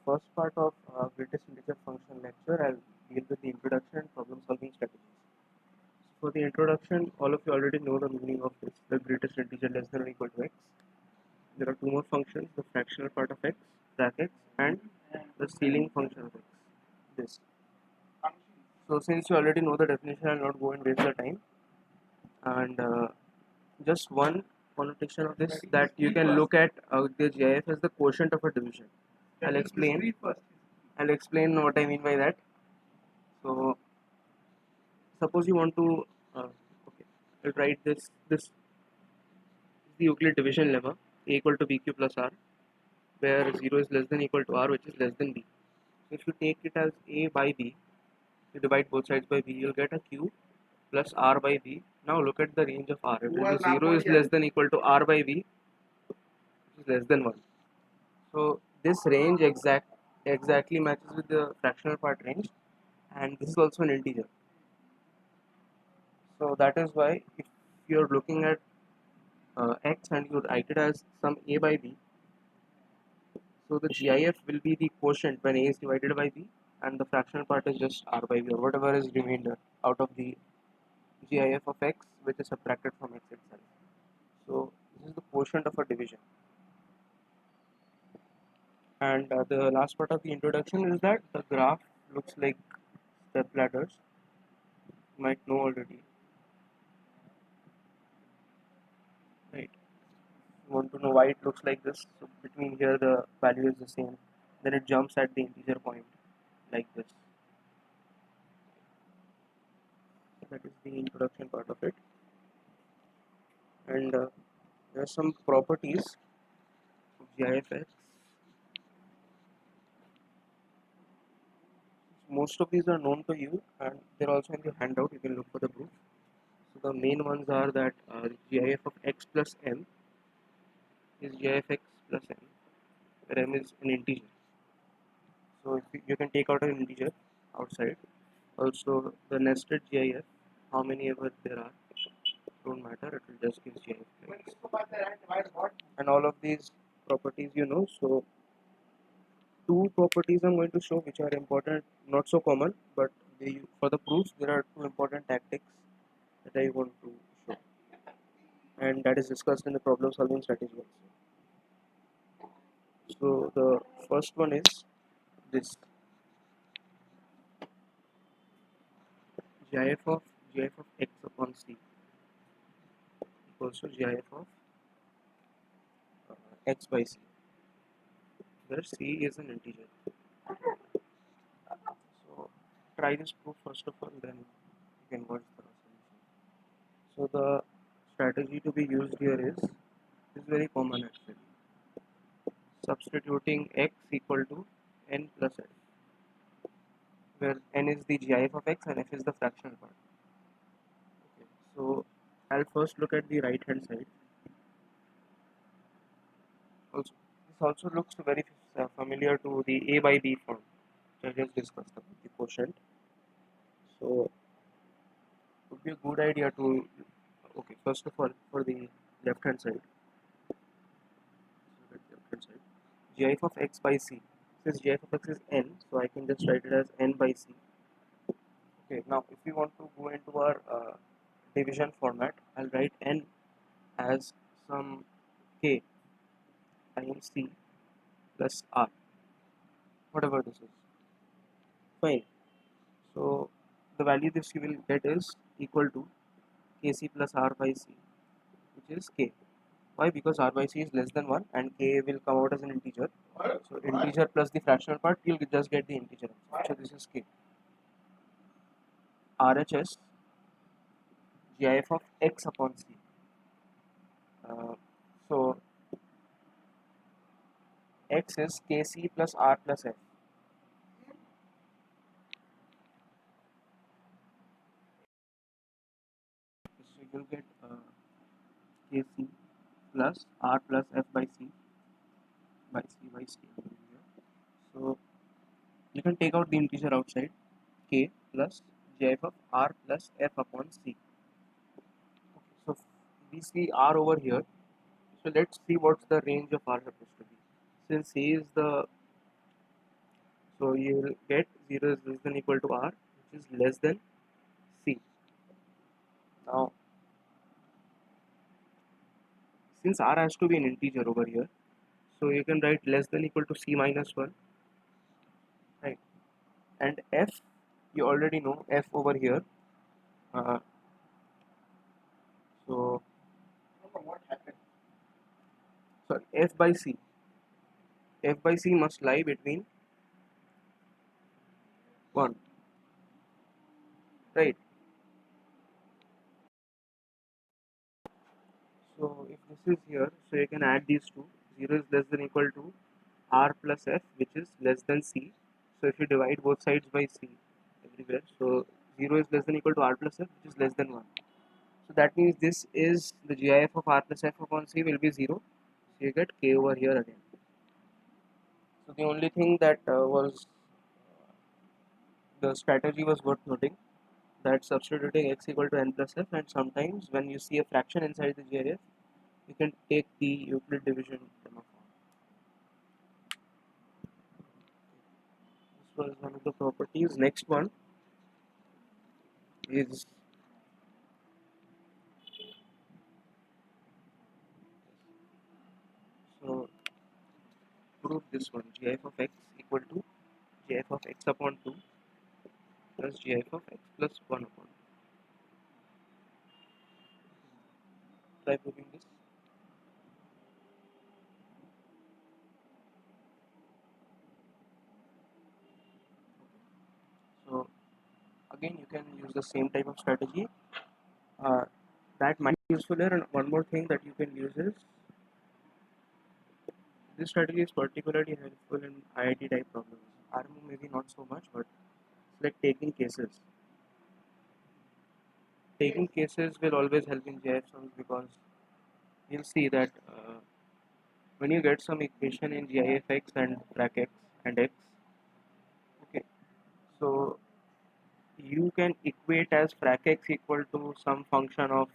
first part of greatest integer function lecture, I'll deal with the introduction and problem solving strategies. For the introduction, all of you already know the meaning of this, the greatest integer less than or equal to x. There are two more functions, the fractional part of x, brackets, and the ceiling function of x, this. So since you already know the definition, I'll not go and waste the time. And just one connotation of this, that you can look at the GIF as the quotient of a division. I'll explain. I'll explain what I mean by that. So suppose you want to okay, I'll write this. This is the Euclid division lemma, a equal to bq plus r, where 0 is less than equal to r, which is less than b. So if you take it as a by b, you divide both sides by b, you'll get a q plus r by b. Now look at the range of r. It will be 0 is less than equal to r by b, which is less than 1. So this range exactly matches with the fractional part range, and this is also an integer. So that is why if you're looking at x and you write it as some a by b, so the GIF will be the quotient when a is divided by b, and the fractional part is just r by b, or whatever is remainder out of the GIF of x, which is subtracted from x itself. So this is the quotient of a division. And the last part of the introduction is that the graph looks like step ladders. You might know already, right? You want to know why it looks like this. So between here the value is the same, then it jumps at the integer point like this. That is the introduction part of it. And there are some properties of GIFX. Most of these are known to you, and they're also in the handout. You can look for the proof. So the main ones are that GIF of x plus m is GIFX plus m, where m is an integer. So if you can take out an integer outside. Also the nested GIF, how many ever there are, don't matter, it will just give GIF. And all of these properties you know. So two properties I'm going to show which are important, not so common, but for the proofs there are two important tactics that I want to show, and that is discussed in the problem solving strategy also. So the first one is this, GIF of x upon c equals to GIF of x by c, where c is an integer. So try this proof first of all, then you can watch the solution. So the strategy to be used here is very common actually. Substituting x equal to n plus f, where n is the GIF of x and f is the fractional part. Okay, so I'll first look at the right hand side. Also, this also looks very familiar to the a by b form which I just discussed about the quotient. So it would be a good idea to, okay, first of all for the left hand side, GIF of x by c. Since GIF of x is n, so I can just write it as n by c. Okay, now if we want to go into our division format, I'll write n as some k times c plus r, whatever this is. Fine. So the value this you will get is equal to kc plus r by c, which is k. Why? Because r by c is less than 1 and k will come out as an integer. So integer plus the fractional part, you'll just get the integer. So this is k. RHS GIF of x upon c. So x is kc plus r plus f. So you'll get kc plus r plus f by c by c. So you can take out the integer outside, k plus GIF of r plus f upon c. Okay, so we see r over here. So let's see what's the range of r supposed to be. Since a is the So you will get 0 is less than equal to r, which is less than c. Now, since r has to be an integer over here, so you can write less than equal to c minus 1, right? And f, you already know f over here. Uh, so, sorry, f by c must lie between 1, right? So if this is here, so you can add these two. 0 is less than equal to r plus f, which is less than c. So if you divide both sides by c everywhere, so 0 is less than equal to r plus f, which is less than 1. So that means this is the GIF of r plus f upon c will be 0. So you get k over here again. So the only thing that was the strategy was worth noting, that substituting x equal to n plus f, and sometimes when you see a fraction inside the GIF, you can take the Euclid division lemma form. This was one of the properties. Next one is so prove this one, GIF of x equal to GIF of x upon 2 plus GIF of x plus 1 upon 2. Try proving this. So again, you can use the same type of strategy. Uh, that might be useful here. And one more thing that you can use is, this strategy is particularly helpful in IIT type problems. RMO maybe not so much, but it's like taking cases. Taking cases will always help in GIF sums, because you'll see that when you get some equation in GIF x and frac x and x, okay, so you can equate as frac x equal to some function of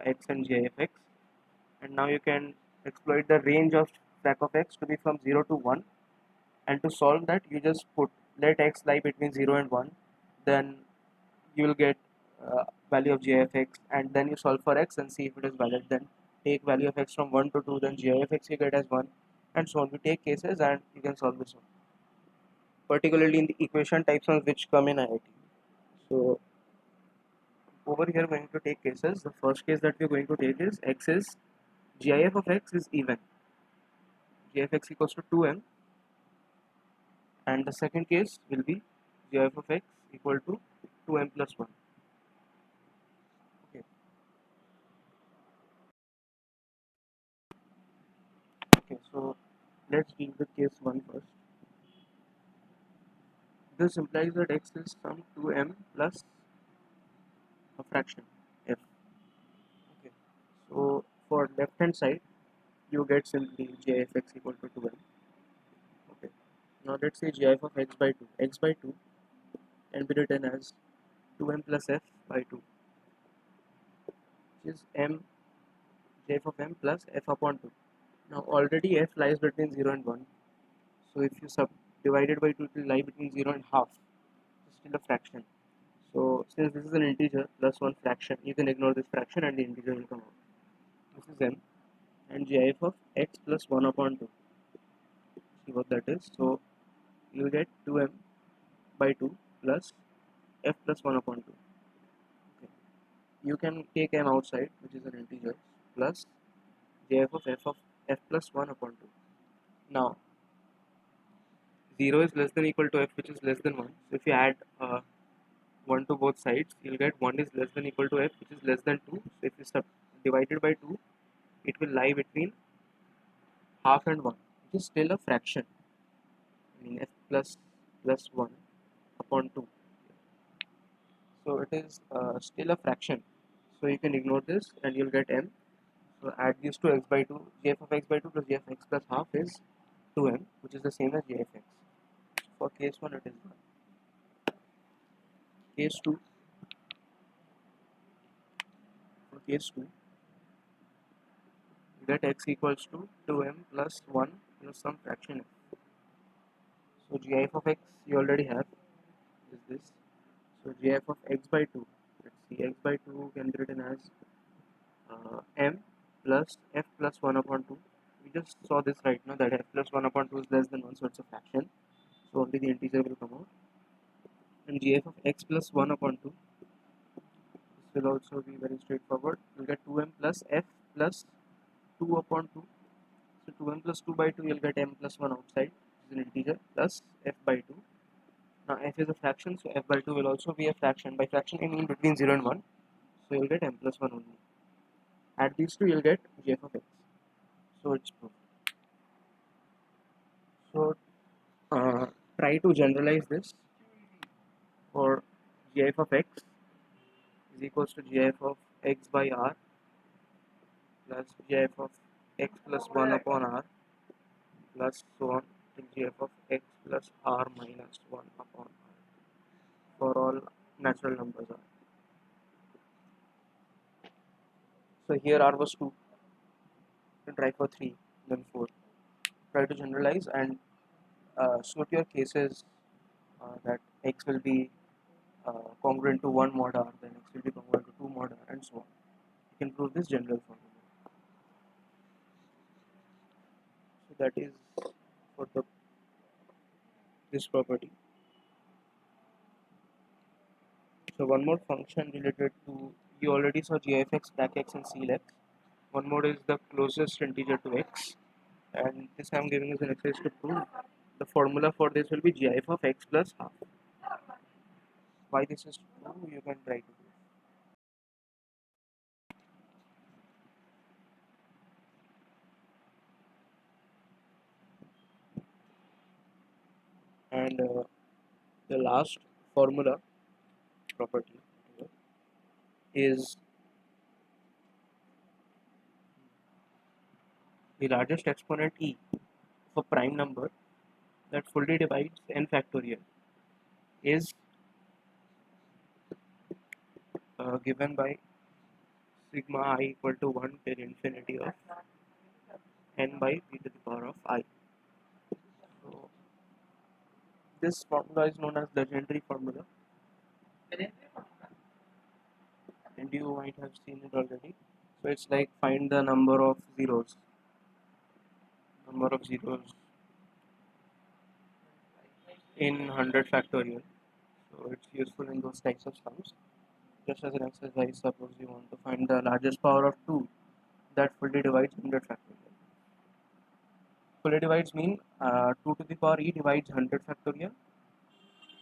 x and GIF x, and now you can exploit the range of frac of x to be from 0 to 1, and to solve that you just put let x lie between 0 and 1, then you will get value of GIF(x), and then you solve for x and see if it is valid. Then take value of x from 1 to 2, then GIF(x) you get as 1, and so on. We take cases and you can solve this one, particularly in the equation types ones which come in IIT. So over here we're going to take cases. The first case that we're going to take is x is GIF of x is even, GIF(x) equals to 2m, and the second case will be GIF of x equal to 2m plus 1. Okay. Okay, so let's deal with case 1 first. This implies that x is some 2m plus a fraction f. Okay, so for left hand side you get simply gif x equal to 2m. Okay, now let's say gif of x by 2 can be written as 2m plus f by 2, which is m gif of m plus f upon 2. Now already f lies between 0 and 1, so if you divide it by 2, it will lie between 0 and half. It's still a fraction. So since this is an integer plus one fraction, you can ignore this fraction and the integer will come out. This is m, and gif of x plus 1 upon 2. See what that is. So you get 2m by 2 plus f plus 1 upon 2. Okay. You can take m outside, which is an integer, plus gif of f plus 1 upon 2. Now 0 is less than equal to f, which is less than 1. So if you add 1 to both sides, you'll get 1 is less than equal to f, which is less than 2. So if you divide it by 2, it will lie between half and 1, which is still a fraction. I mean f plus 1 upon 2. So it is still a fraction. So you can ignore this and you'll get m. So add these to x by 2, gf of x by 2 plus gf of x plus half is 2m, which is the same as gf x. For case 1 it is 1. Case 2, for case 2, you get x equals to 2m plus 1 plus some fraction f. So GIF of x you already have, is this. So GIF of x by 2, let's see, x by 2 can be written as m plus f plus 1 upon 2. We just saw this right now, that f plus 1 upon 2 is less than 1, so it's a fraction. So only the integer will come out. And GIF of x plus 1 upon 2, this will also be very straightforward. You'll get 2m plus f plus 2 upon 2. So 2m plus 2 by 2, you'll get m plus 1 outside, which is an integer, plus f by 2. Now f is a fraction, so f by 2 will also be a fraction. By fraction I mean between 0 and 1. So you'll get m plus 1 only. Add these two, you'll get GIF of x. So it's proved. So try to generalize this for GIF of x is equals to GIF of x by r plus GIF of x plus 1 upon r plus so on till GIF of x plus r minus 1 upon r for all natural numbers r. So here r was 2, then try for 3, then 4. Try to generalize and suit your cases that x will be congruent to 1 mod r, then x will be congruent to 2 mod r, and so on. You can prove this general formula. So that is for this property. So one more function related to, you already saw gfx, backx and clex. One more is the closest integer to x, and this I am giving as an exercise to prove. The formula for this will be gif of x plus half. Why this is true, you can try to do. And the last formula property is the largest exponent e of a prime number that fully divides n factorial is given by sigma I equal to 1 till infinity of n by p to the power of I. So this formula is known as legendary formula, and you might have seen it already. So it's like find the number of zeros in 100 factorial. So it's useful in those types of sums. Just as an exercise, suppose you want to find the largest power of 2 that fully divides 100 factorial. Fully divides mean 2 to the power e divides 100 factorial,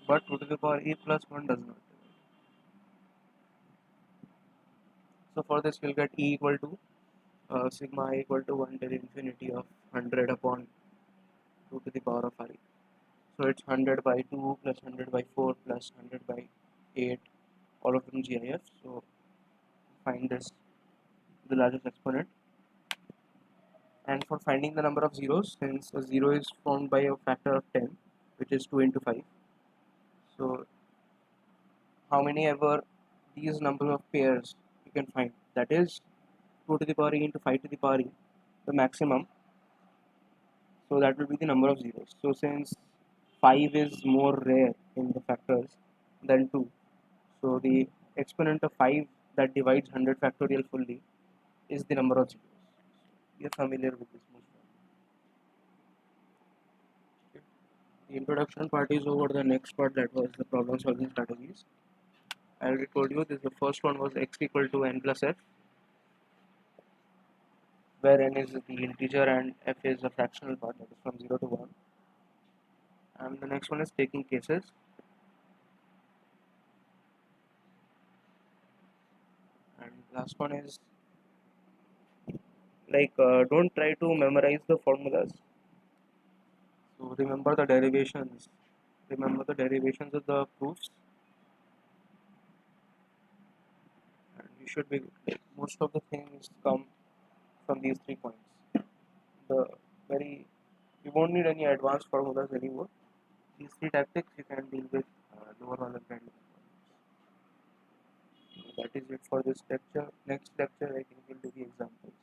but 2 to the power e plus 1 does not. So for this we'll get e equal to sigma I equal to 1 till infinity of 100 upon 2 to the power of I. So it's 100 by 2 plus 100 by 4 plus 100 by 8, all of them GIF. So find this, the largest exponent. And for finding the number of zeros, since a 0 is formed by a factor of 10, which is 2 into 5. So how many ever these number of pairs you can find, that is 2 to the power e into 5 to the power e, the maximum. So that will be the number of zeros. So since 5 is more rare in the factors than 2, so the exponent of 5 that divides 100 factorial fully is the number of zeros. You're familiar with this most probably. The introduction part is over. The next part, that was the problem solving strategies. I already told you this. The first one was x equal to n plus f, where n is the integer and f is a fractional part, that is from 0 to 1. And the next one is taking cases. And last one is like don't try to memorize the formulas. So remember the derivations. Remember the derivations of the proofs, and you should be like most of the things come from these 3 points. The very you won't need any advanced formulas anymore. These 3 tactics you can deal with lower order problems. So that is it for this lecture. Next lecture I think we'll do the examples.